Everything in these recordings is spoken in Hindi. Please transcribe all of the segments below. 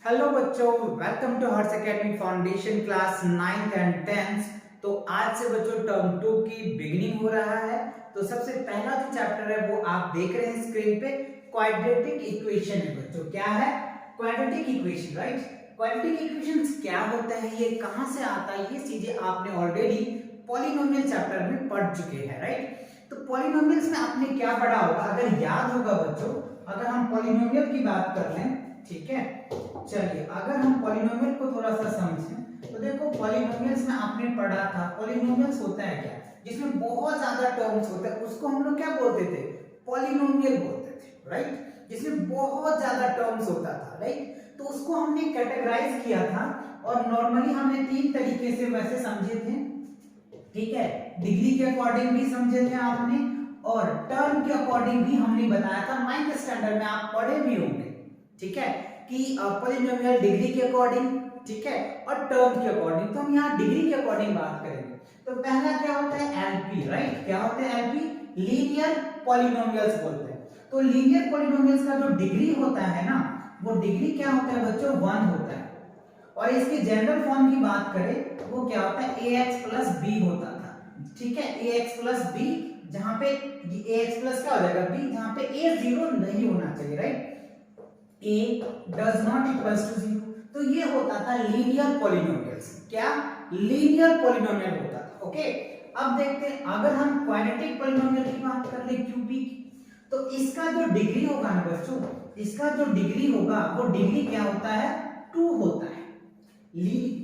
हेलो बच्चों, welcome to Harsh academy foundation class 9th and 10th। तो आज से बच्चों टर्म 2 की बिगिनिंग हो रहा है। तो सबसे पहला जो चैप्टर है वो आप देख रहे हैं स्क्रीन पे, क्वाड्रेटिक इक्वेशन है बच्चों। क्या है? Quadratic equation, right. Quadratic equations क्या होता है, ये कहां से आता है, ये चीजें आपने ऑलरेडी पॉलिनोमियल चैप्टर में पढ़ चुके हैं, राइट। तो पॉलिनोमियल्स में आपने क्या पढ़ा होगा, अगर याद होगा बच्चों, अगर हम पॉलिनोमियल की बात कर लें, ठीक है। चलिए, अगर हम पॉलिनोमियल को थोड़ा सा समझें तो देखो, पॉलिनोमियल्स में आपने पढ़ा था, पॉलिनोमियल्स होता है क्या, जिसमें बहुत ज्यादा टर्म्स होते हैं, उसको हम लोग क्या बोलते थे? पॉलिनोमियल बोलते थे, राइट। जिसमें बहुत ज्यादा टर्म्स होता था, राइट। तो उसको हमने कैटेगराइज किया था और नॉर्मली हमने तीन तरीके से वैसे समझे थे, ठीक है। डिग्री के अकॉर्डिंग भी समझे थे आपने, और टर्म के अकॉर्डिंग भी हमने बताया था। 9th स्टैंडर्ड में आप पढ़े भी होंगे, ठीक है, कि पॉलिनोमियल डिग्री के अकॉर्डिंग, ठीक है, और टर्म के अकॉर्डिंग। तो हम यहाँ डिग्री के अकॉर्डिंग बात करेंगे। तो पहला क्या होता है? LP, right. क्या होते हैं एलपी? लीनियर पॉलिनोमियल्स बोलते हैं। तो लीनियर पॉलिनोमियल्स का जो डिग्री होता है ना, वो डिग्री क्या होता है बच्चों? 1 होता है। और इसके जनरल फॉर्म की बात करें वो क्या होता है? ax प्लस बी होता था, ठीक है। ax प्लस बी, जहां पे ax प्लस क्या हो जाएगा? b, जहां पे a 0 नहीं होना चाहिए, right. a does not equals to 0। तो ये होता था लीनियर पॉलिनोमियल्स। क्या? लीनियर पॉलिनोमियल होता था, ओके। अब देखते हैं, अगर हम क्वाड्रेटिक पॉलिनोमियल की बात कर ले, क्यूबिक, तो इसका जो डिग्री होगा ना बच्चों, इसका जो डिग्री होगा वो डिग्री क्या होता है? 2 होता है।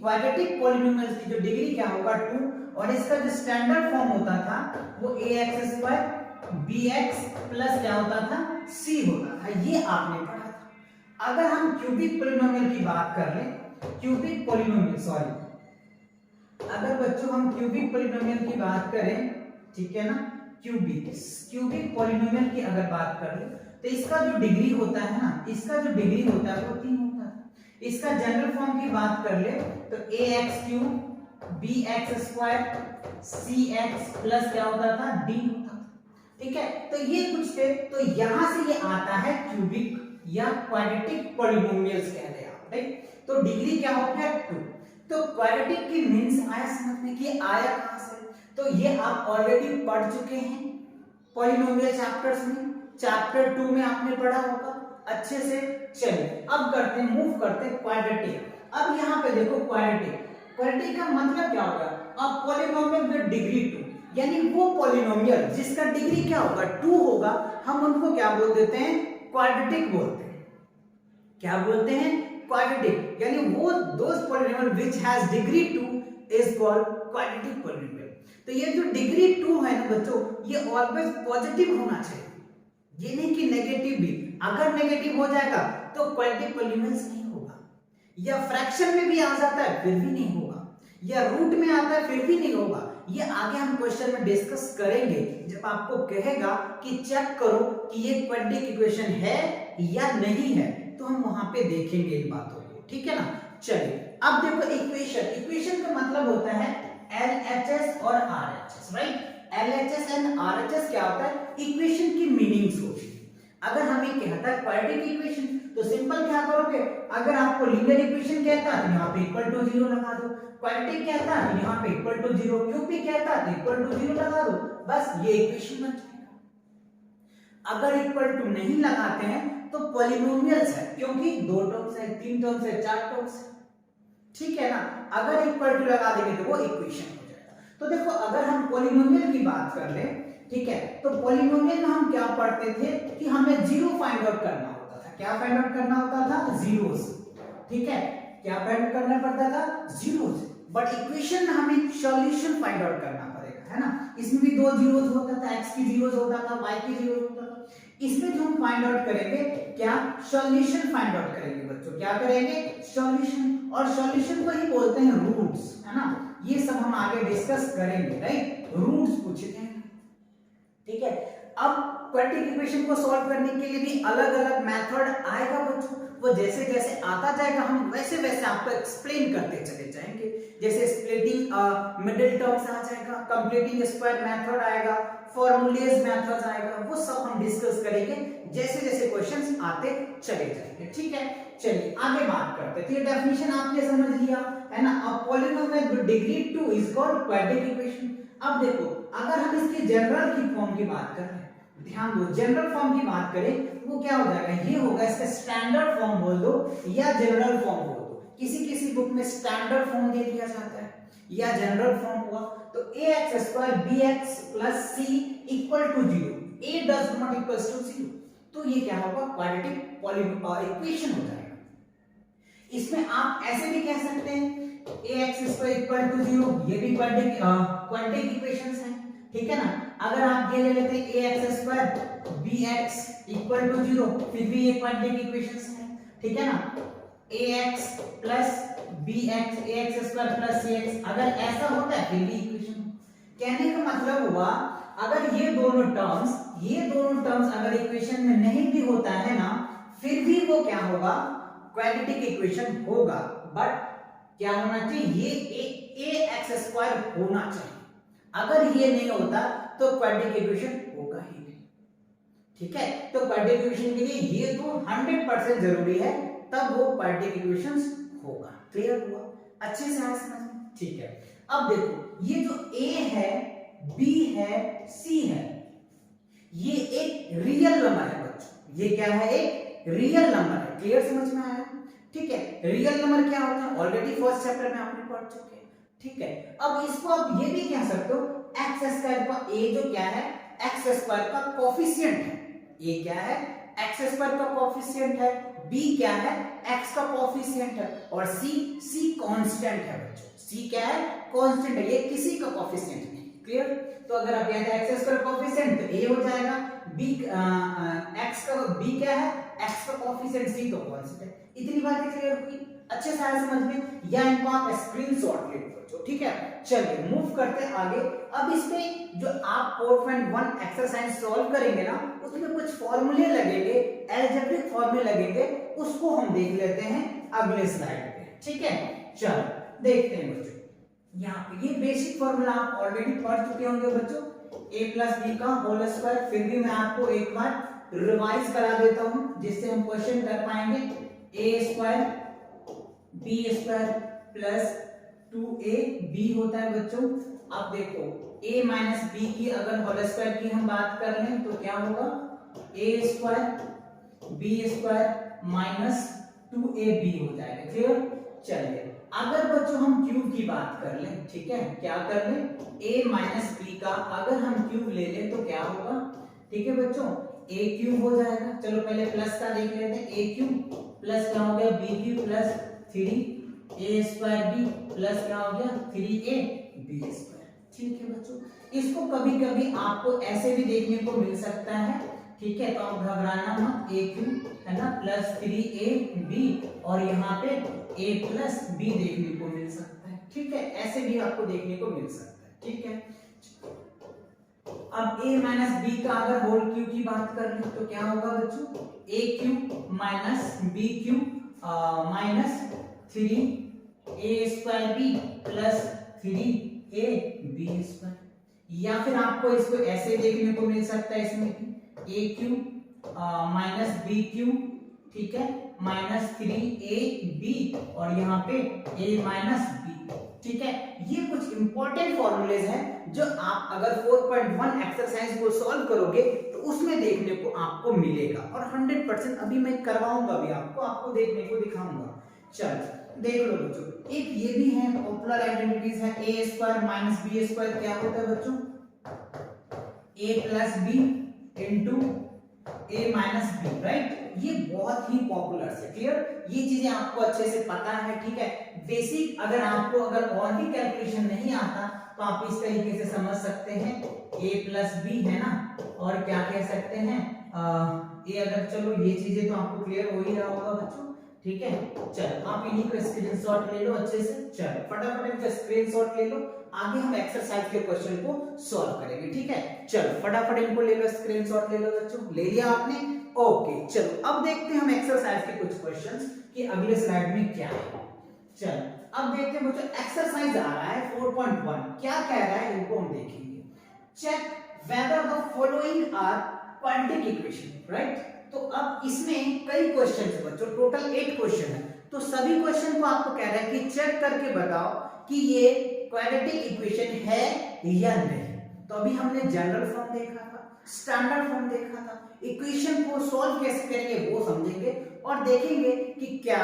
क्वाड्रेटिक पॉलिनोमियल्स की जो डिग्री क्या होगा? 2। और इसका जो स्टैंडर्ड फॉर्म होता था वो ax स्क्वायर bx प्लस क्या होता था? c होता था। ये आपने पढ़ा था। अगर हम क्यूबिक पॉलिनोमियल की बात कर लें, क्यूबिक पॉलिनोमियल, सॉरी, अगर बच्चों हम क्यूबिक पॉलिनोमियल की बात करें, ठीक है ना, क्यूबिक पॉलिनोमियल की अगर बात कर लें, तो इसका जो डिग्री होता है ना, इसका जो डिग्री होता है वो 3 होता है। इसका जनरल फॉर्म की बात कर ले तो ax cube bx square cx plus क्या होता था? d होता था, ठीक है। तो ये कुछ थे। तो यहां से ये आता है क्यूबिक या क्वाड्रेटिक पॉलिनोमियल्स कहते हैं आप, राइट। तो डिग्री क्या हो गया? 2। तो क्वाड्रेटिक की मींस आया समझ में कि आया कहां से? तो ये आप ऑलरेडी पढ़ चुके हैं पॉलिनोमियल चैप्टर्स में, चैप्टर 2 में आपने पढ़ा होगा अच्छे से। चलिए अब करते हैं, मूव करते हैं क्वाड्रेटिक। अब यहां पे देखो, क्वाड्रेटिक का मतलब क्या होगा? अब पॉलिनोमियल विद डिग्री 2, यानी वो पॉलिनोमियल जिसका डिग्री क्या होगा? 2 होगा, हम उनको क्या बोल देते हैं? क्वाड्रेटिक बोलते हैं। क्या बोलते हैं? क्वाड्रेटिक। यानी वो those polynomial which has degree 2 is called quadratic polynomial. तो ये जो डिग्री 2 है ना बच्चों, ये ऑलवेज पॉजिटिव होना चाहिए, ये नहीं कि नेगेटिव भी। अगर नेगेटिव हो जाएगा तो क्वाड्रेटिक पॉलिनोमियल्स नहीं होगा, या फ्रैक्शन में भी आ जाता है फिर भी नहीं होगा, या रूट में आता है फिर भी नहीं होगा। ये आगे हम क्वेश्चन में डिस्कस करेंगे, जब आपको कहेगा कि चेक करो कि ये क्वाड्रेटिक इक्वेशन है या नहीं है, तो हम वहां पे देखेंगे इन बातों को, ठीक है ना। चलिए अब देखो, इक्वेशन का मतलब होता है LHS और RHS, right. LHS and RHS क्या होता है? इक्वेशन की मीनिंग्स होती है। अगर हमें कहता है क्वाड्रेटिक इक्वेशन, तो सिंपल क्या करोगे? अगर आपको लीनियर इक्वेशन कहता है तो यहाँ पे इक्वल टू 0 लगा दो, क्वाड्रेटिक कहता है तो यहाँ पे इक्वल टू 0, क्यूबिक कहता है तो इक्वल टू 0 लगा दो, बस ये इक्वेशन बन जाएगा। अगर इक्वल टू नहीं लगाते हैं तो पॉलिनोमियल्स है, क्योंकि 2 टर्म्स है, 3 टर्म्स है, 4 टर्म्स है, ठीक है ना। अगर इक्वल टू लगा देंगे तो वो इक्वेशन हो जाएगा। तो देखो, अगर हम पॉलिनोमियल की बात कर ले, ठीक है, तो पॉलिनोमियल में हम क्या पढ़ते थे कि हमें जीरो फाइंड आउट करना होता था। क्या फाइंड आउट करना होता था? जीरोस, ठीक है। क्या फाइंड आउट करना पड़ता था? जीरोस। बट इक्वेशन में हमें सॉल्यूशन फाइंड आउट करना पड़ेगा, है ना। इसमें भी 2 जीरोस होता था, x की जीरोस होता था, y की जीरोस होता था। इसमें जो हम फाइंड आउट करेंगे, क्या? सॉल्यूशन फाइंड आउट करेंगे बच्चों। क्या करेंगे? सॉल्यूशन। और सॉल्यूशन को ही बोलते हैं रूट्स, है ना। ये सब हम आगे डिस्कस करेंगे, राइट। रूट्स पूछते हैं, ठीक है। अब क्वाड्रेटिक इक्वेशन को सॉल्व करने के लिए भी अलग अलग मेथड आएगा बच्चों, वो जैसे जैसे आता जाएगा हम वैसे वैसे आपको एक्सप्लेन करते चले जाएंगे। जैसे स्प्लिटिंग मिडिल टर्म्स आ जाएगा, कंप्लीटिंग स्क्वायर मेथड आएगा, फॉर्मूलेज मेथड्स आएगा, वो सब हम डिस्कस करेंगे जैसे जैसे क्वेश्चंस आते चले जाएंगे। ठीक है, चलिए आगे बात करते हैं। तो ये डेफिनेशन आपने समझ लिया है ना। A polynomial with degree 2 is called quadratic equation. अब देखो, अगर हम इसकी जनरल की फॉर्म की बात कर रहे हैं, ध्यान दो, जनरल फॉर्म की बात करें वो क्या हो जाएगा, ये होगा, इसका स्टैंडर्ड फॉर्म बोल दो या जनरल फॉर्म बोल दो। किसी किसी बुक में स्टैंडर्ड फॉर्म दे दिया जाता है या जनरल फॉर्म हुआ, तो ax² bx + c = 0, a does not equals to 0, तो ये क्या होगा, क्वाड्रेटिक इक्वेशन हो जाएगा। इसमें आप ऐसे भी कह सकते हैं ax² = 0, ये भी क्वाड्रेटिक इक्वेशंस हैं, ठीक है ना। अगर आप ये ले लेते हैं ax² bx = 0, फिर भी ये क्वाड्रेटिक इक्वेशंस हैं, ठीक है ना। ax + bx ax² + cx, अगर ऐसा होता है फिर भी इक्वेशन। कहने का मतलब हुआ, अगर ये दोनों टर्म्स अगर इक्वेशन में नहीं भी होता है ना, फिर भी वो क्या होगा, क्वाड्रेटिक इक्वेशन होगा। बट क्या होना चाहिए, ये ax² होना चाहिए। अगर ये नहीं होता तो क्वाड्रेटिक इक्वेशन होगा ही नहीं, ठीक है। तो क्वाड्रेटिक इक्वेशन के लिए ये तो 100% जरूरी है, तब वो क्वाड्रेटिक इक्वेशंस होगा। क्लियर हुआ, अच्छे से आया समझ में, ठीक है। अब देखो, ये जो a है, b है, c है, ये एक रियल नंबर है बच्चों। ये क्या है, एक रियल नंबर है। क्लियर समझ में आया, ठीक है। रियल नंबर क्या होता है, ऑलरेडी फर्स्ट चैप्टर में आपने पढ़ चुके हैं, ठीक है। अब इसको आप ये भी कह सकते हो, x² का a जो क्या है, x² का कोफिशिएंट है। a क्या है, x² का कोफिशिएंट है, b क्या है, x का कोफिशिएंट है, और c कांस्टेंट है बच्चों। c क्या है, कांस्टेंट है, ये किसी का कोफिशिएंट नहीं। क्लियर, तो अगर आप कहते हैं x² कोफिशिएंट तो a हो जाएगा, b x का b क्या है, x का कोफिशिएंट, c का कांस्टेंट है। इतनी बातें क्लियर हुई, अच्छे से आया समझ में, या इनको आप स्क्रीनशॉट ले लो, ठीक है। चलिए मूव करते हैं आगे। अब इसमें जो आप 4.1 एक्सरसाइज सॉल्व करेंगे ना, उसमें कुछ फॉर्मूले लगेंगे, अलजेब्रिक फॉर्मूले लगेंगे, उसको हम देख लेते हैं अगले स्लाइड पे, ठीक है। चलो देखते हैं बच्चों, यहाँ पे ये बेसिक फॉर्मूला आप ऑलरेडी पढ़ चुके होंगे बच्चों, a + b का होल स्क्वायर। फिर भी मैं आपको एक बार रिवाइज करा देता हूँ, जिससे हम क्वेश्चन कर पाएंगे। a² b² + 2ab होता है बच्चों। अब देखो, a - b की अगर होल स्क्वायर की हम बात कर लें तो क्या होगा, a² b² - 2ab हो जाएगा। क्लियर, चलिए अगर बच्चों हम क्यूब की बात कर लें, ठीक है, क्या कर लें, a - b का अगर हम क्यूब ले लें तो क्या होगा, ठीक है बच्चों, a³ हो जाएगा। चलो पहले प्लस का देख लेते हैं, a³ प्लस क्या हो गया, b³ + 3a² b प्लस क्या हो गया, 3a b²। ठीक है बच्चों, इसको कभी कभी आपको ऐसे भी देखने को मिल सकता है, ठीक है, तो आप घबराना मत, a³ है ना + 3ab, और यहाँ पे a + b देखने को मिल सकता है, ठीक है, ऐसे भी आपको देखने को मिल सकता है, ठीक है। अब a - b का अगर होल क्यूब की बात कर ले तो क्या होगा बच्चों, a³ - b³ - 3a² b + 3ab²। या फिर आपको इसको ऐसे देखने को मिल सकता है, इसमें a³ - b³, ठीक है, - 3ab, और यहाँ पे a - b, ठीक है। ये कुछ इंपॉर्टेंट फॉर्मूलेज हैं जो आप अगर 4.1 एक्सरसाइज को सॉल्व करोगे तो उसमें देखने को आपको मिलेगा, और 100% अभी मैं करवाऊंगा भी आपको देखने को दिखाऊंगा। चलो देख लो बच्चों, एक ये भी है, पॉपुलर आइडेंटिटीज है, a² - b² क्या होता है बच्चों, a + b * a - b, right. ये बहुत ही पॉपुलर है। क्लियर, ये चीजें आपको अच्छे से पता है, ठीक है। बेसिक अगर आपको अगर और भी कैलकुलेशन नहीं आता तो आप इस तरीके से समझ सकते हैं, a + b है ना, और क्या कह सकते हैं, ये अगर, चलो ये चीजें तो आपको क्लियर हो ही रहा होगा बच्चों, ठीक है। चलो आप इन्हीं को स्क्रीनशॉट ले लो अच्छे से, चलो फटाफट इनका स्क्रीनशॉट ले लो, आगे हम एक्सरसाइज के क्वेश्चन को सॉल्व करेंगे, ठीक है। चलो फटाफट इनको ले लो, स्क्रीनशॉट ले लो बच्चों, ले लिया आपने, ओके। चलो अब देखते हैं हम एक्सरसाइज के कुछ क्वेश्चंस कि अगले स्लाइड में क्या है। चलो अब देखते हैं बच्चों, एक्सरसाइज आ रहा है 4.1, क्या कह रहा है इनको हम देखेंगे। Check whether the following are quadratic equation, right? तो अब इसमें कई क्वेश्चन है बच्चों, टोटल 8 क्वेश्चन है। तो सभी क्वेश्चन को आपको कह रहा है कि चेक करके बताओ कि ये क्वाड्रेटिक इक्वेशन है या नहीं। तो अभी हमने जनरल फॉर्म देखा था, स्टैंडर्ड फॉर्म देखा था, इक्वेशन को सॉल्व कैसे करेंगे वो समझेंगे और देखेंगे कि क्या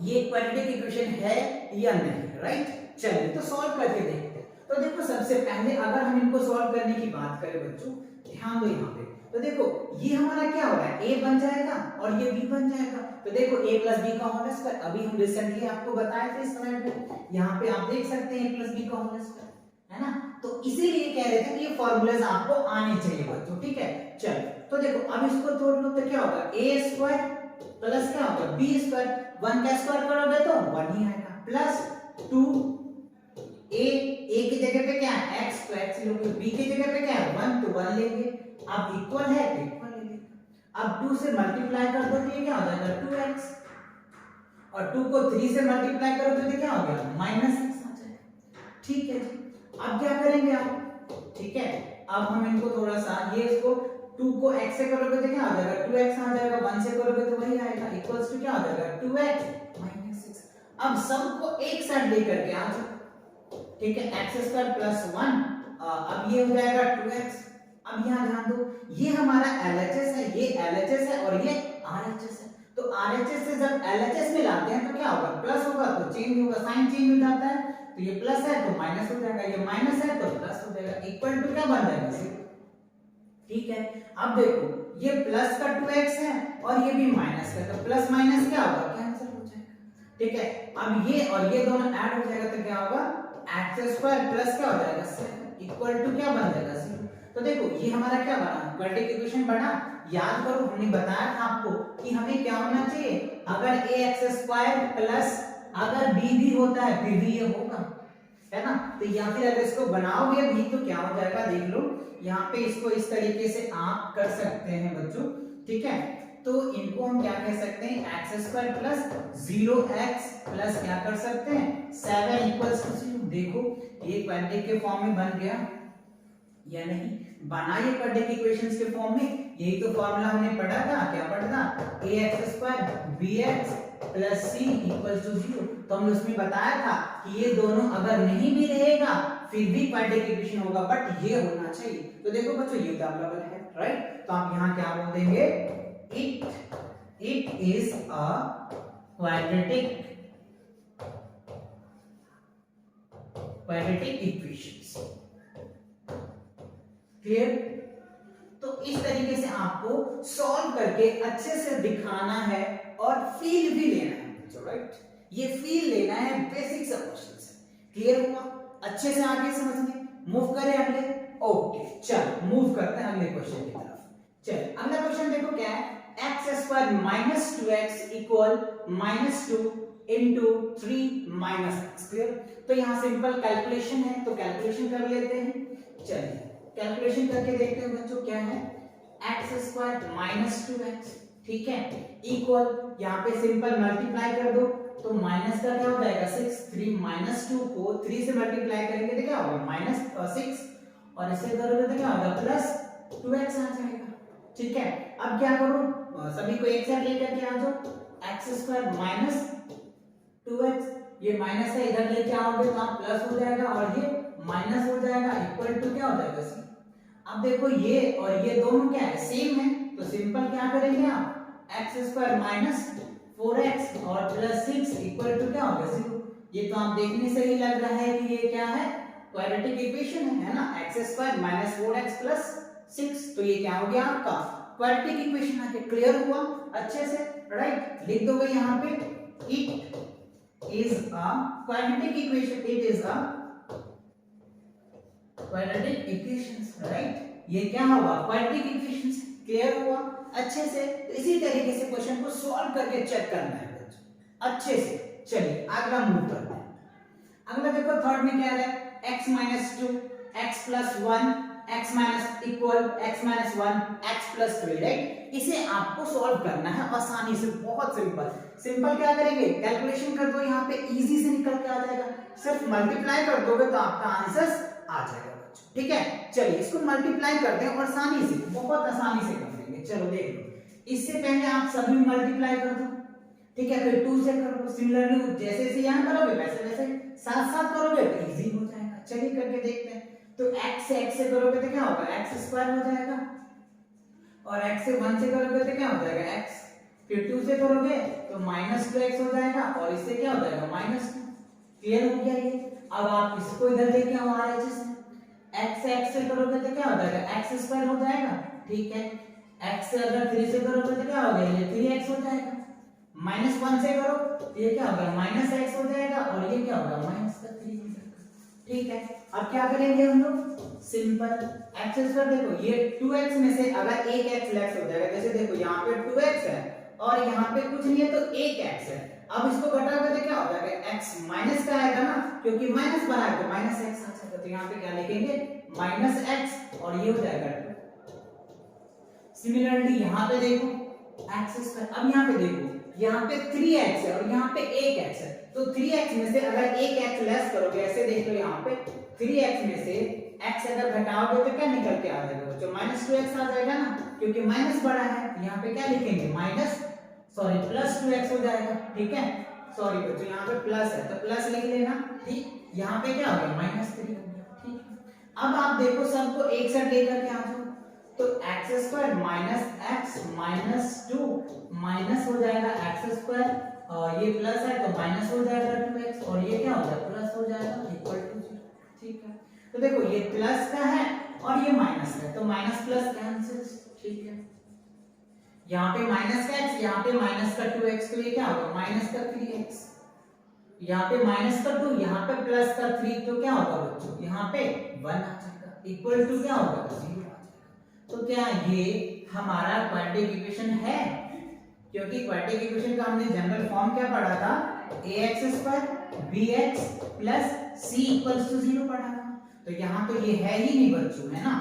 ये क्वाड्रेटिक इक्वेशन है या नहीं, राइट? चलिए तो सॉल्व करके देखते हैं। तो देखो सबसे पहले अगर हम इनको सॉल्व करने की बात करें बच्चों, ध्यान दो यहाँ पे, तो देखो ये हमारा क्या हो रहा है, a बन जाएगा और ये b बन जाएगा। तो देखो a प्लस बी का होल स्क्वायर, अभी हम रिसेंटली आपको बताए थे इस स्लाइड में, यहाँ पे आप देख सकते हैं a प्लस बी का होल स्क्वायर, है ना? तो इसीलिए कह रहे थे कि ये फॉर्मूलाज आपको आने चाहिए बच्चों, ठीक है? चलो तो देखो अब इसको तोड़ लो तो क्या होगा, a स्क्वायर प्लस क्या होगा b स्क्वायर, 1 का स्क्वायर करोगे तो 1 ही आएगा, प्लस 2 a की जगह पे क्या है x, तो x लोगे, b की जगह पे क्या है 1, तो 1 लेंगे, अब इक्वल है तो इक्वल ले लेंगे। अब 2 से मल्टीप्लाई कर दो तो ये क्या हो जाएगा 2x, और 2 को 3 से मल्टीप्लाई करो तो ये क्या हो गया -x आ जाएगा, ठीक है जी। अब क्या करेंगे आप, ठीक है, अब हम इनको थोड़ा सा ये इसको 2 को x से करोगे तो क्या आ जाएगा 2x आ जाएगा, 1 से करोगे तो वही आएगा, इक्वल्स टू क्या आ जाएगा 2x -6। अब सबको एक साथ लेकर के आ जाओ, ठीक है, x² + 1, अब ये हो जाएगा 2x। अब यहाँ ध्यान दो, ये हमारा LHS है, ये LHS है और ये RHS है। तो RHS से जब LHS में लाते हैं तो क्या होगा, प्लस होगा तो चेंज होगा, साइन चेंज हो जाता है, तो ये प्लस है तो माइनस हो जाएगा, ये माइनस है तो प्लस हो जाएगा, इक्वल टू क्या बन जाएगा 0, ठीक है। अब देखो ये प्लस का 2x है और ये भी माइनस का, तो प्लस माइनस क्या होगा कैंसिल हो जाएगा, ठीक है। अब ये और ये दोनों ऐड हो जाएगा तो क्या होगा x² प्लस क्या हो जाएगा 7 इक्वल टू क्या बन जाएगा 0। तो देखो ये हमारा क्या बना, क्वाड्रेटिक इक्वेशन बना। याद करो हमने बताया था आपको कि हमें क्या होना चाहिए, अगर ax² प्लस अगर b भी होता है फिर भी ये होगा, है ना? तो या फिर अगर इसको बनाओगे भी तो क्या हो जाएगा, देख लो यहाँ पे इसको इस तरीके से आप कर सकते हैं बच्चों, ठीक है। तो इनको हम क्या कह सकते हैं, x² प्लस 0x प्लस क्या कर सकते हैं 7 इक्वल्स टू 0। देखो ये क्वाड्रेटिक के फॉर्म में बन गया या नहीं, बना ये क्वाड्रेटिक इक्वेशंस के फॉर्म में। यही तो फॉर्मूला हमने पढ़ा था, क्या पढ़ा था, ax² bx plus c equals to 0। तो हमने उसमें बताया था कि ये दोनों अगर नहीं भी रहेगा फिर भी क्वाड्रेटिक इक्वेशन होगा, बट ये होना चाहिए। तो देखो बच्चों ये अवेलेबल है, राइट? तो आप यहाँ क्या बोल देंगे, it is a quadratic equations, clear? तो इस तरीके से आपको सॉल्व करके अच्छे से दिखाना है और फील भी लेना है, राइट? ये फील लेना है, बेसिक सा क्वेश्चन है, क्लियर हुआ? अच्छे से आगे समझिए, मूव करें अगले। ओके चलो मूव करते हैं अगले क्वेश्चन की तरफ। चलिए अगला क्वेश्चन देखो क्या है, x² - 2x equal -2 into 3 - x, clear? तो यहाँ सिंपल कैलकुलेशन है तो कैलकुलेशन कर लेते हैं। चलिए कैलकुलेशन करके देखते हैं बच्चों क्या है, x² - 2x, ठीक है, इक्वल यहाँ पे सिंपल मल्टीप्लाई कर दो तो माइनस का क्या हो जाएगा 6, 3 - 2 को 3 से मल्टीप्लाई करेंगे तो क्या होगा -6 और इसे करोगे तो क्या होगा +2x आ जाएगा, ठीक है। अब क्या करो, सभी को एक साथ लेकर के आ जाओ, x² - 2x, ये माइनस है इधर लेके आओगे तो आप प्लस हो जाएगा और ये माइनस हो जाएगा, इक्वल टू क्या हो जाएगा c। अब देखो ये और ये दोनों क्या है सेम है, तो सिंपल क्या करेंगे आप, x² - 4x और +6 इक्वल टू क्या होगा 0। ये तो आप देखने से ही लग रहा है कि ये क्या है, क्वाड्रेटिक इक्वेशन है ना, x² - 4x + 6, तो ये क्या हो गया आपका क्वाड्रेटिक इक्वेशन है। क्लियर हुआ अच्छे से, राइट? लिख दोगे यहाँ पे it is a quadratic equation, it is a quadratic equations, right? ये क्या होगा क्वाड्रेटिक इक्वेशंस। क्लियर हुआ अच्छे से? इसी तरीके से क्वेश्चन को सॉल्व करके चेक करना है बच्चों अच्छे से। चलिए अगला मूव करते हैं। अगला देखो थर्ड में क्या है, x - 2 x + 1 x equal x - 1 x + 3, right? इसे आपको सॉल्व करना है आसानी से, बहुत सिंपल। सिंपल क्या करेंगे, कैलकुलेशन कर दो, यहाँ पे इजी से निकल के आ जाएगा, सिर्फ मल्टीप्लाई कर दोगे तो आपका आंसर आ जाएगा। बच्चों, ठीक है। चलिए इसको मल्टीप्लाई करते हैं और आसानी से, बहुत आसानी से कर देंगे। चलो देख लो, इससे पहले आप सभी मल्टीप्लाई कर दो, ठीक है, फिर 2 से करो। सिमिलरली जैसे जैसे यहाँ करोगे वैसे वैसे साथ साथ करोगे तो इजी हो जाएगा। चलिए करके देखते हैं। तो x से x से करोगे तो क्या होगा, x स्क्वायर हो जाएगा, और x से 1 से करोगे तो क्या हो जाएगा x, फिर 2 से करोगे तो -2x हो जाएगा, और इससे क्या हो जाएगा -2। क्लियर हो गया ये। अब आप इसको इधर लेके आओ RHS में, x से x से करोगे तो क्या हो जाएगा, x स्क्वायर हो जाएगा, ठीक है। x से अगर 3 से करोगे तो क्या हो गया, ये 3x हो जाएगा। -1 से करो तो ये क्या होगा, -x हो जाएगा, और ये क्या होगा, -3 हो जाएगा, ठीक है। अब क्या करेंगे हम लोग, सिंपल x स्क्वायर, देखो ये 2x में से अगर एक x लेस हो जाएगा, जैसे देखो यहाँ पे 2x है और यहाँ पे कुछ नहीं है तो 1x है। अब इसको घटाओगे तो क्या हो जाएगा, x माइनस का आएगा ना, क्योंकि माइनस बना है तो -x आ जाएगा, तो यहाँ पे क्या लिखेंगे, -x, और ये हो जाएगा 2। सिमिलरली यहाँ पे देखो x स्क्वायर, अब यहाँ पे देखो यहाँ पे 3x है और यहाँ पे 1x है, तो 3x में से अगर 1x लेस करोगे, ऐसे देख लो यहाँ पे 3x में से x अगर घटाओगे तो क्या निकल के आ जाएगा बच्चों, -2x आ जाएगा ना, क्योंकि माइनस बड़ा है। यहाँ पे क्या लिखेंगे, +2x हो जाएगा, ठीक है। सॉरी बच्चों यहाँ पे प्लस है तो प्लस लिख लेना, ठीक। यहाँ पे क्या हो गया, -3 हो गया, ठीक है। अब आप देखो सबको एक साथ लेकर के आ जाओ, तो x square minus x minus 2 minus हो जाएगा x स्क्वायर, और ये प्लस है तो माइनस हो जाएगा 2x, और ये क्या हो जाएगा, प्लस हो जाएगा, इक्वल टू 0, ठीक है। तो देखो ये प्लस का है और ये माइनस का है, तो माइनस प्लस कैंसिल, ठीक है। यहाँ पे माइनस का x, यहाँ पे माइनस का 2x, तो ये क्या होगा, माइनस का 3x, यहाँ पे माइनस का 2, यहाँ पे प्लस का 3, तो क्या होगा बच्चों, यहाँ पे 1 आ जाएगा, इक्वल टू क्या होगा, 0 आ जाएगा। तो क्या ये हमारा क्वाड्रेटिक इक्वेशन है, क्योंकि क्वाड्रेटिक इक्वेशन का हमने जनरल फॉर्म क्या पढ़ा था, ax square bx plus c equals to 0 पढ़ा था। तो यहाँ तो ये है ही नहीं बच्चों, है ना,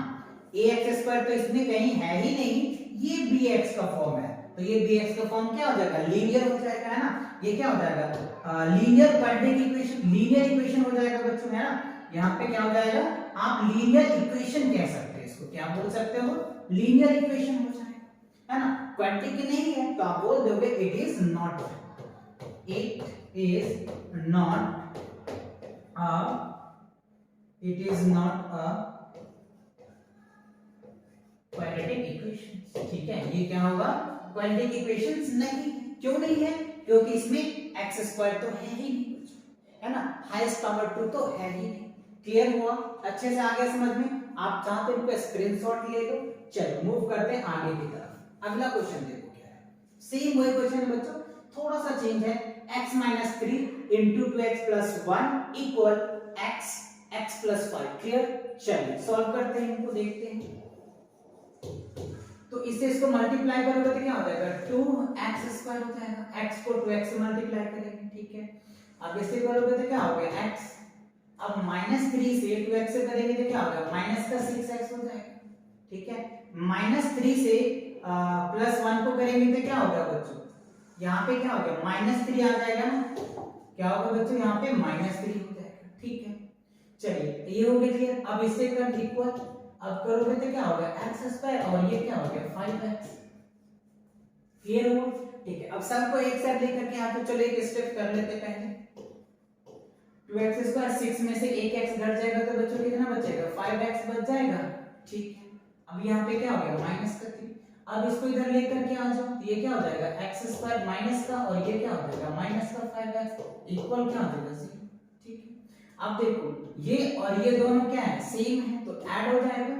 ax स्क्वायर तो इसमें कहीं है ही नहीं, ये bx का फॉर्म है, तो ये bx का फॉर्म क्या हो जाएगा, लीनियर हो जाएगा, है ना। ये क्या हो जाएगा, linear quadratic equation, linear equation हो जाएगा बच्चों, है ना। यहाँ पे क्या हो जाएगा, आप लीनियर इक्वेशन कह सकते हैं इसको, क्या बोल सकते हो, लीनियर इक्वेशन हो जाएगा, है ना। क्वाड्रेटिक नहीं है तो आप बोल दोगे it is not a quadratic equation, ठीक है। ये क्या होगा, क्वाड्रेटिक इक्वेशंस नहीं, क्यों नहीं है, क्योंकि इसमें x स्क्वायर तो है ही नहीं, है ना, हाईएस्ट पावर 2 तो है ही नहीं। क्लियर हुआ, अच्छे से आ गया समझ में। आप चाहते हो इनका स्क्रीनशॉट ले लो। चलो मूव करते हैं आगे की तरफ। अगला क्वेश्चन देखो क्या है, सेम वही क्वेश्चन है बच्चों, थोड़ा सा चेंज है। x - 3 * 2x + 1 equal x + 5। Clear, चलिए सॉल्व करते हैं, इनको देखते हैं। तो इससे इसको मल्टीप्लाई करोगे तो क्या हो जाएगा, 2x² हो जाएगा, x को 2x से मल्टीप्लाई करेंगे, ठीक है। अब इससे करोगे तो क्या हो गया, x। अब -3 से 2x से करेंगे तो क्या होगा, -6x हो जाएगा, ठीक है। -3 से +1 को करेंगे तो क्या होगा बच्चों, यहाँ पे क्या हो गया, -3 आ जाएगा ना, क्या होगा बच्चों, यहाँ पे -3 हो जाएगा, ठीक है। चलिए ये हो गया क्लियर। अब इससे कर इक्वल, अब करोगे तो क्या होगा, x² और ये क्या हो गया 5x। क्लियर हुआ, ठीक है। अब सबको एक साथ लेकर के आप चलो एक स्टेप कर लेते पहले। 2x² 6 में से 1x घट जाएगा तो बच्चों कितना बचेगा, 5x बच जाएगा, ठीक है। अब यहाँ पे क्या हो गया, -3। अब इसको इधर लेकर के आ जाओ, ये क्या हो जाएगा, x² माइनस का, और ये क्या हो जाएगा, -5x इक्वल क्या हो जाएगा 0, ठीक है। अब देखो ये और ये दोनों क्या है, सेम है, तो ऐड हो जाएगा,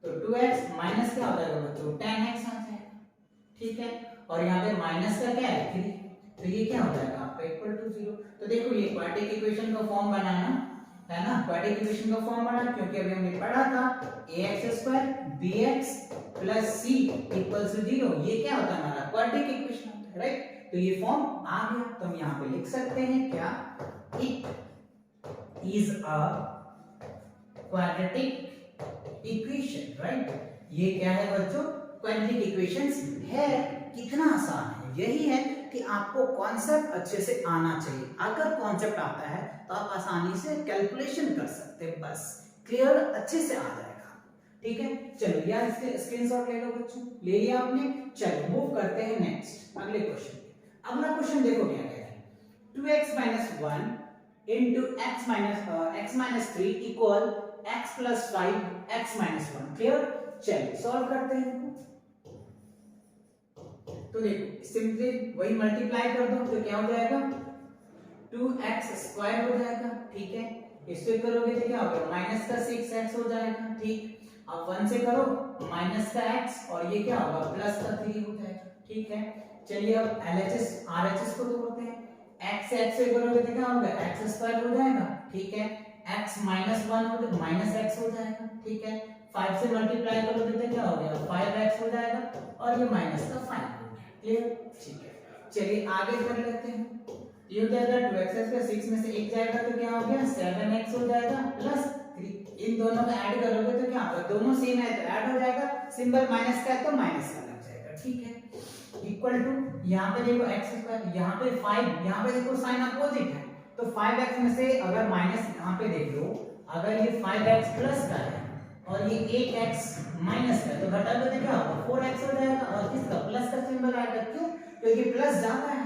तो 2x माइनस क्या हो जाएगा बच्चों, 10x आ जाएगा, ठीक है। और यहाँ पे माइनस का क्या है 3, तो ये क्या हो जाएगा आपका इक्वल टू 0। तो देखो ये क्वाड्रेटिक इक्वेशन का फॉर्म बनाना है ना, क्वाड्रेटिक इक्वेशन का फॉर्म बनाना, क्योंकि अभी हमने पढ़ा था ax² bx + c = 0। ये क्या होता है, हमारा क्वाड्रेटिक इक्वेशन होता है, राइट। तो ये फॉर्म आ गया, तो हम यहाँ पे लिख सकते हैं क्या, it is a quadratic equation, right. ये क्या है बच्चों, क्वाड्रेटिक इक्वेशंस है। कितना आसान है, यही है कि आपको कॉन्सेप्ट अच्छे से आना चाहिए। अगर कॉन्सेप्ट आता है तो आप आसानी से कैलकुलेशन कर सकते हैं, बस क्लियर, अच्छे से आ जाएगा। ठीक है, चलो यार इसके स्क्रीनशॉट ले लो बच्चों, ले लिया आपने। चलो मूव करते हैं नेक्स्ट अगले क्वेश्चन पे। अगला क्वेश्चन देखो क्या कह रहा है, 2x - 1 into x minus 3 equal x plus 5 x minus 1। Clear, चलिए सॉल्व करते हैं इनको। तो देखो सिंपली वही मल्टीप्लाई कर दो तो क्या हो जाएगा, 2x स्क्वायर हो जाएगा। ठीक है, इससे करोगे तो क्या होगा, माइनस का 6x हो जाएगा। ठीक, अब 1 से करो माइनस का x और ये क्या होगा, प्लस का 3 हो जाएगा। ठीक है, चलिए अब LHS RHS को तोड़ते हैं। x से x से करोगे तो क्या होगा, x स्क्वायर हो जाएगा। ठीक है, x माइनस 1 हो जाएगा, माइनस x हो जाएगा। ठीक है, 5 से मल्टीप्लाई करोगे तो क्या हो गया, 5x हो जाएगा और ये माइनस का 5 हो गया। क्लियर, ठीक है, चलिए आगे कर लेते हैं। ये हो जाएगा 2x का 6 में से 1 जाएगा तो क्या हो गया, 7x हो जाएगा प्लस 3। इन दोनों का ऐड करोगे तो क्या होगा, दोनों सेम है तो ऐड हो जाएगा, सिंबल माइनस का है तो माइनस का लग जाएगा। ठीक है, इक्वल टू यहाँ पे देखो x स्क्वायर, यहाँ पे 5, यहाँ पे देखो साइन अपोजिट है तो 5x में से अगर माइनस यहाँ पे देख लो, अगर ये 5x प्लस का है और ये 8x माइनस का, तो घटा दो तो क्या होगा, 4x हो जाएगा और किसका, प्लस का सिंबल आएगा। क्यों, क्योंकि प्लस ज्यादा है।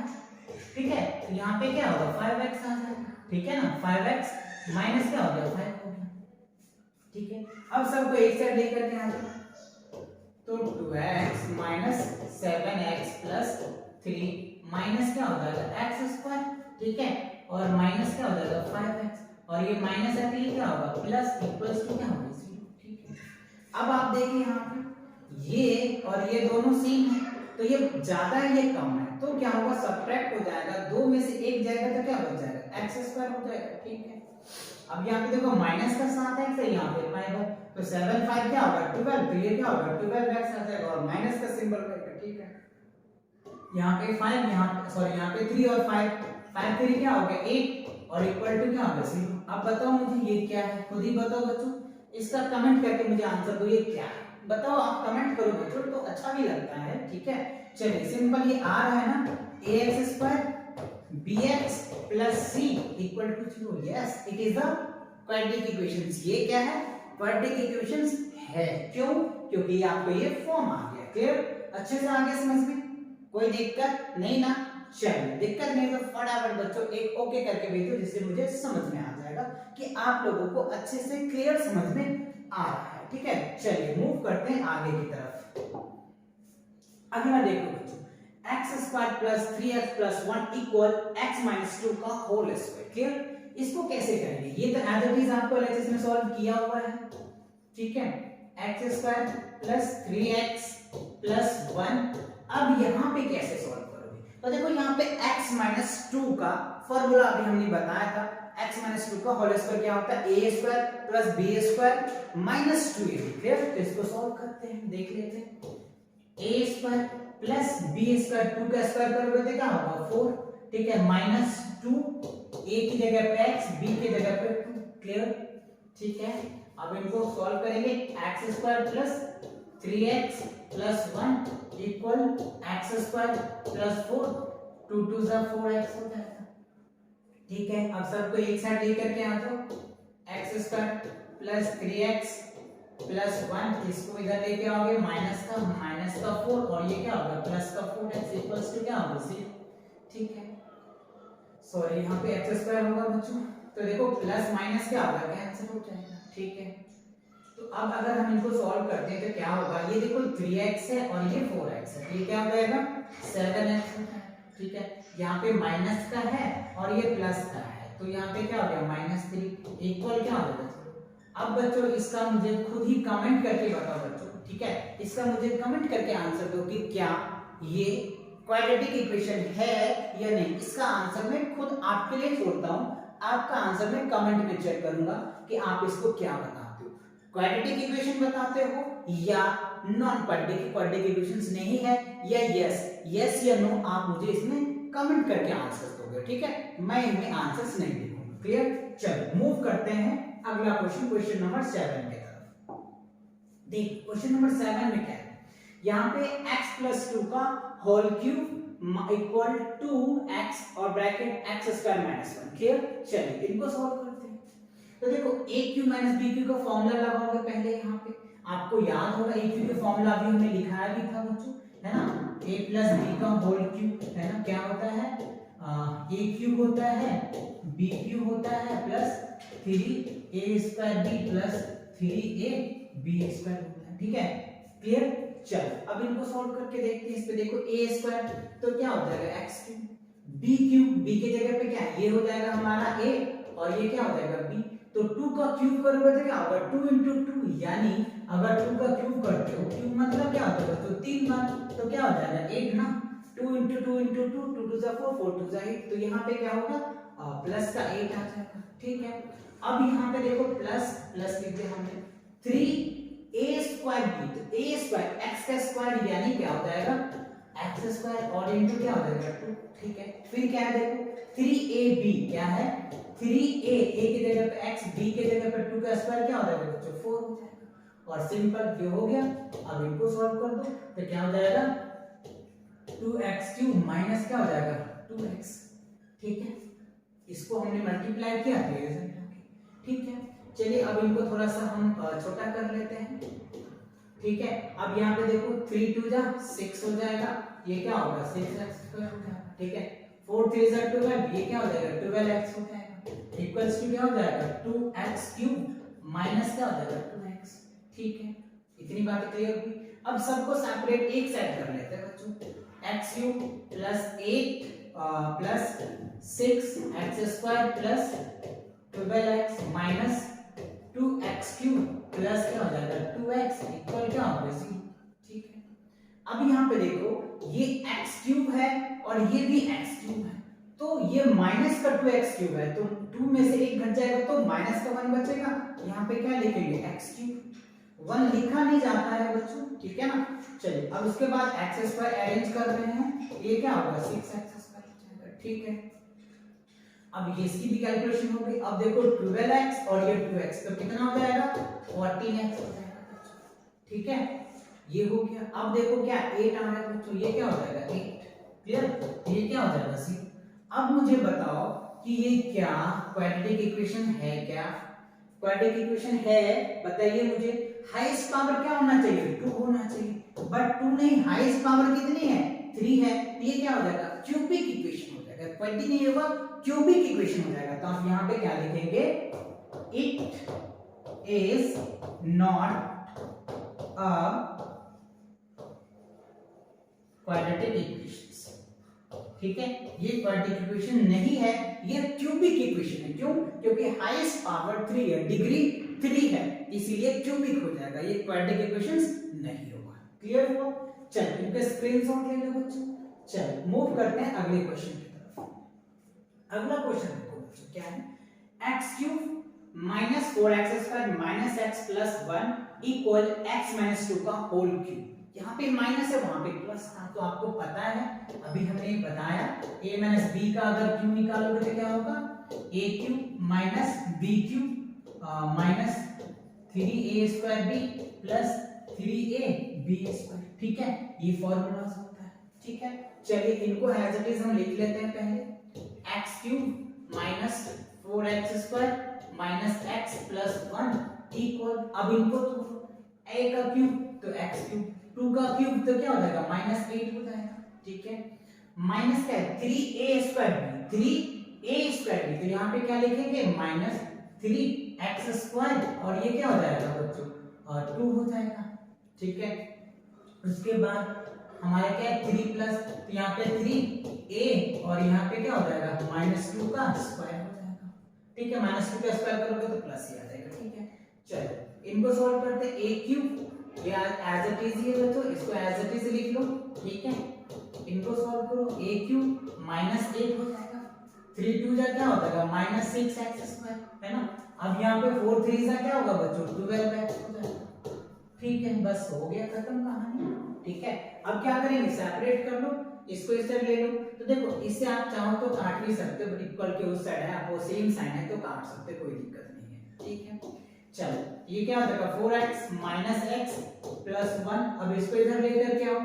ठीक है, तो यहाँ पे क्या होगा, 5x आ जाएगा। ठीक है ना, 5x माइनस क्या हो गया, 5 हो गया। ठीक है, अब सबको एक साइड लेकर के आ जाओ तो 2x minus 7x plus 3 minus क्या हो जाएगा, x स्क्वायर। ठीक है, और माइनस क्या हो जाएगा, 5x और ये माइनस है तो ये क्या होगा, प्लस इक्वल्स टू क्या होगा, 0। ठीक है, अब आप देखिए यहाँ पे ये और ये दोनों सेम है तो ये ज्यादा है ये कम है तो क्या होगा, सब्ट्रैक्ट हो जाएगा, 2 में से 1 जाएगा तो क्या बच जाएगा, x स्क्वायर हो जाएगा। ठीक है, अब यहाँ पे देखो माइनस का 7x है, यहाँ पे 5 है तो 7 5 क्या होगा, 12, तो ये क्या होगा, 12x आ जाएगा और माइनस का सिंबल रहेगा। ठीक है, यहाँ पे 5, यहाँ सॉरी यहाँ पे 3 और 5 5 3 क्या हो गया, 8 और इक्वल टू क्या होगा, 0। अब बताओ मुझे ये क्या है, खुद ही बताओ बच्चों, इसका कमेंट करके मुझे आंसर दो, ये क्या है बताओ, आप कमेंट करो बच्चों तो अच्छा भी लगता है। ठीक है, चलिए सिंपल ये आ रहा है ना, ax square bx plus c equal to 0। Yes, it is the quadratic equations. ये क्या है, क्वाड्रेटिक इक्वेशंस है। क्यों, क्योंकि आपको ये फॉर्म आ गया। क्लियर, अच्छे से आगे समझ में कोई दिक्कत नहीं ना, चलिए दिक्कत नहीं तो फटाफट बच्चों एक ओके करके भेजो जिससे मुझे समझ में आ जाएगा कि आप लोगों को अच्छे से क्लियर समझ में आ रहा है। ठीक है, चलिए मूव करते हैं आगे की तरफ। अगला देखो बच्चों, x square plus 3x plus 1 equal x minus 2 का होल स्क्वायर। क्लियर, इसको कैसे करेंगे, ये तो एज इट इज आपको एलएचएस में सॉल्व किया हुआ है। ठीक है, x square plus 3x plus 1, अब यहाँ पे कैसे सॉल्व करोगे, तो देखो यहाँ पे x माइनस 2 का फॉर्मूला अभी हमने बताया था, x माइनस 2 का होल स्क्वायर क्या होता है, a square plus b square minus 2ab। Clear, तो इसको सॉल्व करते हैं, देख लेते हैं। a square plus b square, 2 का स्क्वायर करोगे तो क्या होगा, 4। ठीक है, माइनस 2, a की जगह पे x, b की जगह पे 2। क्लियर, ठीक है, अब इनको सॉल्व करेंगे, x square plus 3x plus 1 equal x square plus 4, 2 2 जा 4x हो जाएगा। ठीक है, अब सबको एक साइड लेकर के आ जाओ, x square plus 3x plus 1, इसको इधर लेके आओगे माइनस का 4 और ये क्या होगा, प्लस का 4x इक्वल्स टू क्या होगा, 0। ठीक है, सॉरी यहाँ पे x स्क्वायर होगा बच्चों, तो देखो प्लस माइनस क्या होगा, कैंसिल हो जाएगा। ठीक है, तो अब अगर हम इनको सॉल्व करते हैं तो क्या होगा, ये देखो 3x है और ये 4x है, ये क्या हो जाएगा, 7x होता है। ठीक है, यहाँ पे माइनस का है और ये प्लस का है तो यहाँ पे क्या हो गया, -3 इक्वल क्या हो जाएगा। अब बच्चों इसका मुझे खुद ही कमेंट करके बताओ बच्चों। ठीक है, इसका मुझे कमेंट करके आंसर दो कि क्या ये क्वाड्रेटिक इक्वेशन है या नहीं। इसका आंसर मैं खुद आपके लिए छोड़ता हूं, आपका आंसर मैं कमेंट में चेक करूंगा कि आप इसको क्या बताते हो, क्वाड्रेटिक इक्वेशन बताते हो या नॉन क्वाड्रेटिक इक्वेशंस नहीं है या यस या नो, आप मुझे इसमें कमेंट करके आंसर दोगे। ठीक है, मैं इनमें आंसर्स नहीं लिखूंगा। क्लियर, चलो मूव करते हैं अगला क्वेश्चन, क्वेश्चन नंबर 7 की तरफ। देख क्वेश्चन नंबर 7 में क्या है, यहाँ पे x प्लस 2 का whole cube equal to x और bracket x square minus 1। Clear, चलिए इनको सॉल्व करते हैं। तो देखो a cube minus b cube का फॉर्मूला लगाओगे पहले यहाँ पे, आपको याद होगा ए क्यू का फॉर्मूला अभी हमने लिखाया भी था बच्चों, है ना, a प्लस बी का होल क्यूब, है ना, क्या होता है ए क्यूब होता है बी क्यूब होता है plus 3a square b plus 3a b square होता है, ठीक है, क्लियर। चल अब इनको सॉल्व करके देखते हैं। इस पे देखो a स्क्वायर तो क्या हो जाएगा x cube, b cube, b के जगह पे क्या है ये हो जाएगा हमारा a और ये क्या हो जाएगा b, तो 2 का क्यूब करोगे तो क्या होगा 2 into 2, यानी अगर 2 का क्यूब करते हो, क्यूब मतलब क्या होता है तो 3 बार, तो क्या हो जाएगा 8 ना, 2 into 2 into 2, 2 to the 4, 4 to the 8, तो यहाँ पे क्या होगा प्लस का 8 आ जाएगा, ठीक है। अब यहाँ पे देखो प्लस प्लस लिख दिया हमने 3a स्क्वायर b, तो a स्क्वायर x का स्क्वायर यानी क्या हो जाएगा x स्क्वायर और इनटू क्या हो जाएगा 2, ठीक है। फिर क्या है देखो 3ab क्या है 3a, a की जगह पे x, b के जगह पे 2 का स्क्वायर क्या हो जाएगा बच्चों 4 हो जाएगा, और सिंपल ये हो गया। अब इनको सॉल्व कर दो तो क्या हो जाएगा 2x क्यूब माइनस क्या हो जाएगा 2x, ठीक है, इसको हमने मल्टीप्लाई किया ठीक है। चलिए अब इनको थोड़ा सा हम छोटा कर लेते हैं, ठीक है। अब यहाँ पे देखो 3 2 जा 6 हो जाएगा, ये क्या होगा 6x स्क्वायर हो जाएगा, ठीक है। 4 3 जा 12, ये क्या हो जाएगा 12x हो जाएगा, इक्वल्स टू क्या हो जाएगा 2x क्यूब माइनस क्या हो जाएगा 2x, ठीक है। इतनी बातें क्लियर हुई। अब सबको सेपरेट एक साइड कर लेते हैं बच्चों, x cube plus 8 plus 6x square plus 12x minus 2x cube plus क्या हो जाएगा 2x इक्वल क्या होगा 0, ठीक है। अब यहाँ पे देखो ये x क्यूब है और ये भी x क्यूब है, तो ये माइनस का 2x क्यूब है, तो 2 में से 1 घट जाएगा तो माइनस का 1 बचेगा, यहाँ पे क्या लिखेंगे x क्यूब, 1 लिखा नहीं जाता है बच्चों, ठीक है ना। चलिए अब उसके बाद x स्क्वायर अरेंज कर रहे हैं, ये क्या होगा 6x स्क्वायर हो जाएगा, ठीक है। अब ये इसकी भी कैलकुलेशन हो गई। अब देखो 12x और ये 2x तो कितना हो जाएगा 14x हो जाएगा, ठीक है, ये हो गया। अब देखो क्या 8 आ रहा है बच्चों, ये क्या हो जाएगा 8, क्लियर, ये क्या हो जाएगा 0। अब मुझे बताओ कि ये क्या क्वाड्रेटिक इक्वेशन है, क्या क्वाड्रेटिक इक्वेशन है, बताइए मुझे। हाईएस्ट पावर क्या होना चाहिए 2 होना चाहिए, बट 2 नहीं, हाईएस्ट पावर कितनी है 3 है, ये क्या हो जाएगा क्यूबिक इक्वेशन हो जाएगा, क्वाड्रेटिक नहीं होगा क्यूबिक इक्वेशन हो जाएगा। तो आप यहाँ पे क्या लिखेंगे it is not a quadratic equation, ठीक है, ये क्वाड्रेटिक इक्वेशन नहीं है, ये क्यूबिक इक्वेशन है। क्यों? क्योंकि हाईएस्ट पावर 3 है, डिग्री 3 है, इसीलिए क्यूबिक हो जाएगा, ये क्वाड्रेटिक इक्वेशन नहीं होगा, क्लियर हुआ। चल इनका स्क्रीनशॉट ले लो बच्चों। चल मूव करते हैं अगले क्वेश्चन की तरफ। अगला क्वेश्चन देखो बच्चों क्या है, x cube minus 4x square minus x plus 1 equal x minus 2 का होल क्यूब। यहाँ पे माइनस है वहां पे प्लस था, तो आपको पता है अभी हमने बताया a माइनस b का अगर क्यूब निकालोगे तो क्या होगा a cube minus b cube minus 3a square b plus 3a b square, ठीक है, ये फॉर्मूला होता है, ठीक है। चलिए इनको एज इट इज हम लिख लेते हैं पहले, x cube minus 4x square minus x plus 1 equal, अब इनको a का क्यूब तो x क्यूब, 2 का क्यूब तो क्या हो जाएगा माइनस 8 हो जाएगा, ठीक है, माइनस क्या है 3a square b, 3a square b, तो यहाँ पे क्या लिखेंगे माइनस 3x स्क्वायर और ये क्या हो जाएगा बच्चों 2 हो जाएगा, ठीक है। उसके बाद हमारे क्या है 3 प्लस, तो यहाँ पे 3a और यहाँ पे क्या हो जाएगा माइनस 2 का स्क्वायर हो जाएगा, ठीक है, माइनस 2 का स्क्वायर करोगे तो प्लस ही आ जाएगा, ठीक है। चलो इनको सॉल्व करते हैं, a क्यूब ये एज इट इज ही है, तो इसको एज इट इज लिख लो, ठीक है। इनको सॉल्व करो, a क्यूब माइनस 8 हो जाएगा, 3 2 जा क्या हो जाएगा माइनस 6x स्क्वायर, है ना। अब यहाँ पे 4 3 जा क्या होगा बच्चों 12x हो जाएगा, ठीक है, बस हो गया खत्म कहानी, ठीक है। अब क्या करेंगे सेपरेट कर लो, इसको इस साइड ले लो, तो देखो इससे आप चाहो तो काट भी सकते हो, बट इक्वल के उस साइड है, आपको सेम साइन है तो काट सकते हो, कोई दिक्कत नहीं है, ठीक है। चलो ये क्या हो जाएगा 4x माइनस x प्लस 1, अब इसको इधर लेकर के आओ,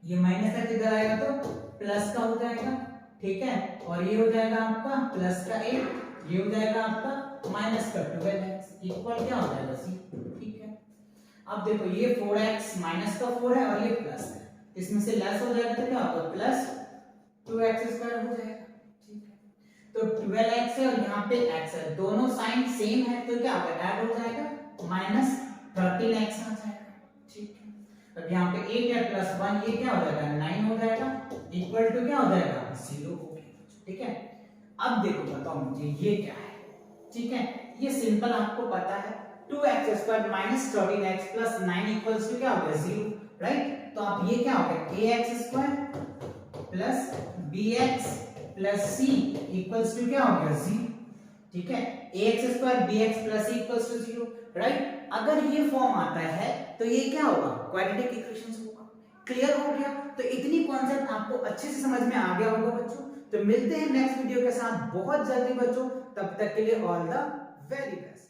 ये माइनस x इधर आएगा तो प्लस का हो जाएगा, ठीक है, और ये हो जाएगा आपका प्लस का 8 ये हो जाएगा आपका माइनस का 12x इक्वल क्या हो जाएगा c। ठीक है, अब देखो ये 4x माइनस का 4 है और ये प्लस है, इसमें से लेस हो जाएगा तो क्या होगा प्लस 2x स्क्वायर हो जाएगा। ठीक है, तो 12x है और यहाँ पे x है, दोनों साइन सेम है तो क्या होगा ऐड हो जाएगा माइनस 13x आ जाएगा। ठीक है, अब यहाँ पे 8 है प्लस 1 ये क्या हो जाएगा 9 हो जाएगा इक्वल टू क्या हो जाएगा 0 हो गया। ठीक है, अब देखो बताओ मुझे ये क्या है। ठीक है, ये सिंपल आपको पता है 2x square minus 13x plus 9 equals to क्या हो गया 0, राइट। तो आप ये क्या हो गया ax square plus bx plus c equals to क्या हो गया 0। ठीक है, ax square bx plus c equals to 0, right. अगर ये फॉर्म आता है तो ये क्या होगा क्वाड्रेटिक इक्वेशंस होगा। क्लियर हो गया, तो इतनी कॉन्सेप्ट आपको अच्छे से समझ में आ गया होगा बच्चों। तो मिलते हैं नेक्स्ट वीडियो के साथ बहुत जल्दी बच्चों, तब तक के लिए ऑल द वेरी बेस्ट।